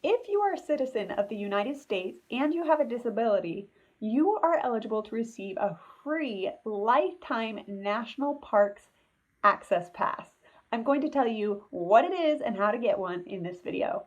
If you are a citizen of the United States and you have a disability, you are eligible to receive a free lifetime national parks access pass. I'm going to tell you what it is and how to get one in this video.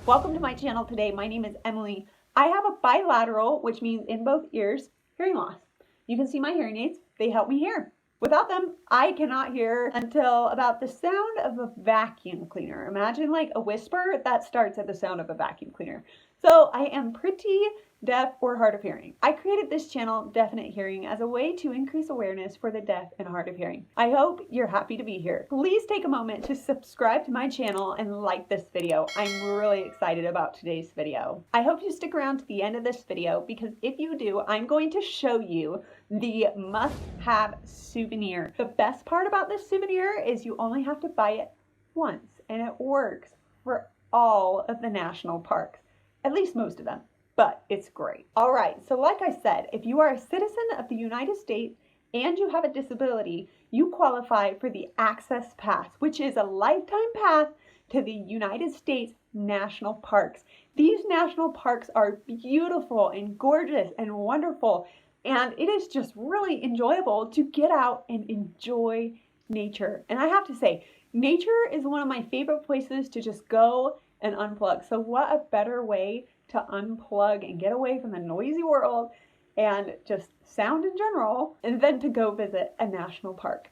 Welcome to my channel today. My name is Emily. I have a bilateral, which means in both ears, hearing loss. You can see my hearing aids. They help me hear. Without them, I cannot hear until about the sound of a vacuum cleaner. Imagine like a whisper that starts at the sound of a vacuum cleaner. So I am pretty deaf or hard of hearing. I created this channel, Definite Hearing, as a way to increase awareness for the deaf and hard of hearing. I hope you're happy to be here. Please take a moment to subscribe to my channel and like this video. I'm really excited about today's video. I hope you stick around to the end of this video because if you do, I'm going to show you the must-have souvenir. The best part about this souvenir is you only have to buy it once and it works for all of the national parks, at least most of them. But it's great. All right, so like I said, if you are a citizen of the United States and you have a disability, you qualify for the Access Pass, which is a lifetime pass to the United States national parks. These national parks are beautiful and gorgeous and wonderful, and it is just really enjoyable to get out and enjoy nature. And I have to say, nature is one of my favorite places to just go and unplug. So what a better way to unplug and get away from the noisy world and just sound in general, and then to go visit a national park.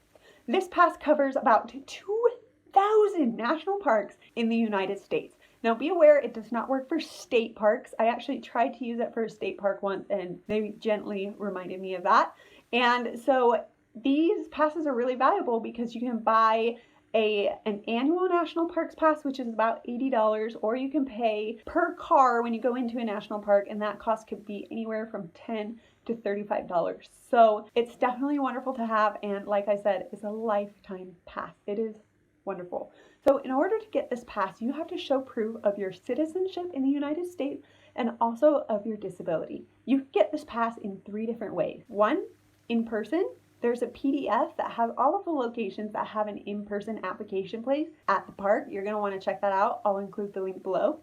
This pass covers about 2,000 national parks in the United States. Now be aware it does not work for state parks. I actually tried to use it for a state park once and they gently reminded me of that. And so these passes are really valuable because you can buy an annual national parks pass, which is about $80, or you can pay per car when you go into a national park, and that cost could be anywhere from $10 to $35. So it's definitely wonderful to have, and like I said, it's a lifetime pass. It is wonderful. So in order to get this pass, you have to show proof of your citizenship in the United States and also of your disability. You get this pass in 3 different ways. 1, in person. There's a PDF that has all of the locations that have an in-person application place at the park. You're going to want to check that out. I'll include the link below.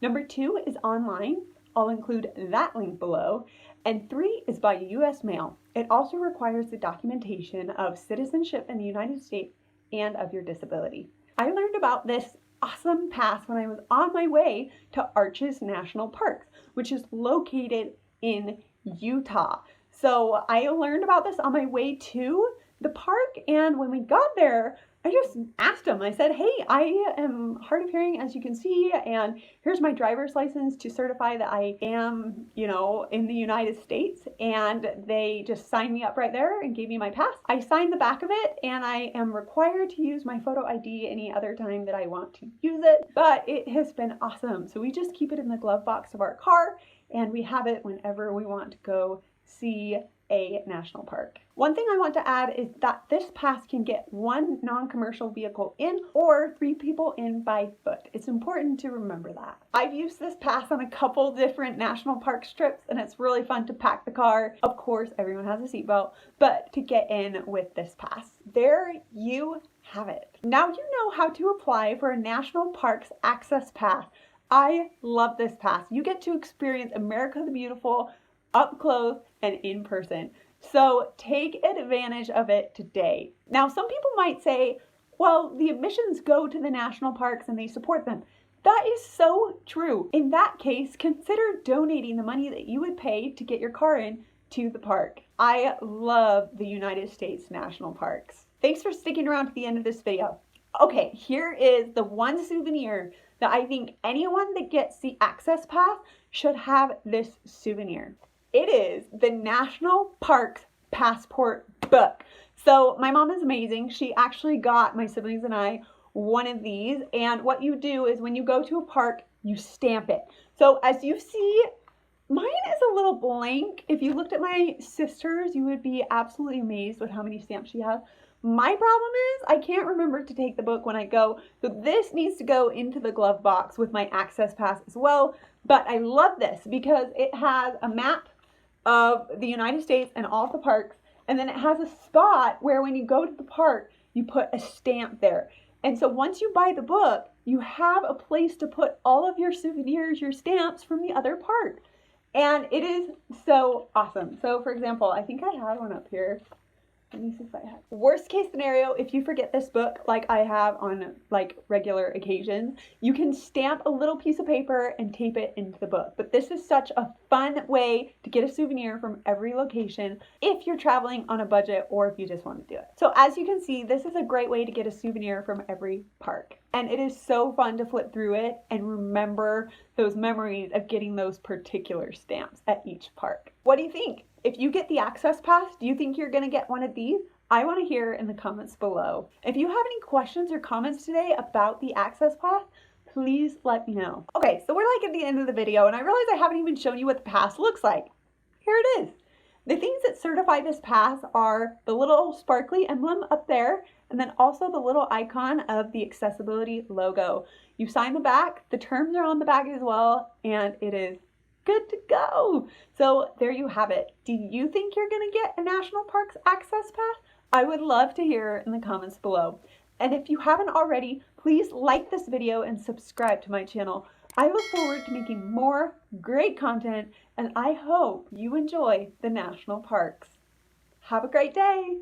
Number 2 is online. I'll include that link below. And 3 is by US mail. It also requires the documentation of citizenship in the United States and of your disability. I learned about this awesome pass when I was on my way to Arches National Park, which is located in Utah. So I learned about this on my way to the park, and when we got there, I just asked them. I said, hey, I am hard of hearing, as you can see, and here's my driver's license to certify that I am, in the United States. And they just signed me up right there and gave me my pass. I signed the back of it, and I am required to use my photo ID any other time that I want to use it, but it has been awesome. So we just keep it in the glove box of our car, and we have it whenever we want to go see a national park. One thing I want to add is that this pass can get 1 non-commercial vehicle in or 3 people in by foot. It's important to remember that. I've used this pass on a couple different national park trips, and it's really fun to pack the car. Of course, everyone has a seatbelt, but to get in with this pass. There you have it. Now you know how to apply for a national parks access pass. I love this pass. You get to experience America the Beautiful up close and in person. So take advantage of it today. Now, some people might say, well, the admissions go to the national parks and they support them. That is so true. In that case, consider donating the money that you would pay to get your car in to the park. I love the United States national parks. Thanks for sticking around to the end of this video. Okay, here is the one souvenir that I think anyone that gets the access pass should have this souvenir. It is the National Parks Passport book. So my mom is amazing. She actually got my siblings and I one of these. And what you do is when you go to a park, you stamp it. So as you see, mine is a little blank. If you looked at my sister's, you would be absolutely amazed with how many stamps she has. My problem is I can't remember to take the book when I go. So this needs to go into the glove box with my access pass as well. But I love this because it has a map of the United States and all the parks, and then it has a spot where when you go to the park, you put a stamp there. And so once you buy the book, you have a place to put all of your souvenirs, your stamps from the other park. And it is so awesome. So for example, I think I had one up here. Let me see if I have. Worst case scenario, if you forget this book like I have on like regular occasions, you can stamp a little piece of paper and tape it into the book. But this is such a fun way to get a souvenir from every location if you're traveling on a budget or if you just want to do it. So as you can see, this is a great way to get a souvenir from every park. And it is so fun to flip through it and remember those memories of getting those particular stamps at each park. What do you think? If you get the access pass, do you think you're going to get one of these? I want to hear in the comments below. If you have any questions or comments today about the access pass, please let me know. Okay, so we're like at the end of the video and I realize I haven't even shown you what the pass looks like. Here it is. The things that certify this pass are the little sparkly emblem up there and then also the little icon of the accessibility logo. You sign the back, the terms are on the back as well, and it is good to go. So there you have it. Do you think you're going to get a national parks access pass? I would love to hear in the comments below. And if you haven't already, please like this video and subscribe to my channel. I look forward to making more great content and I hope you enjoy the national parks. Have a great day.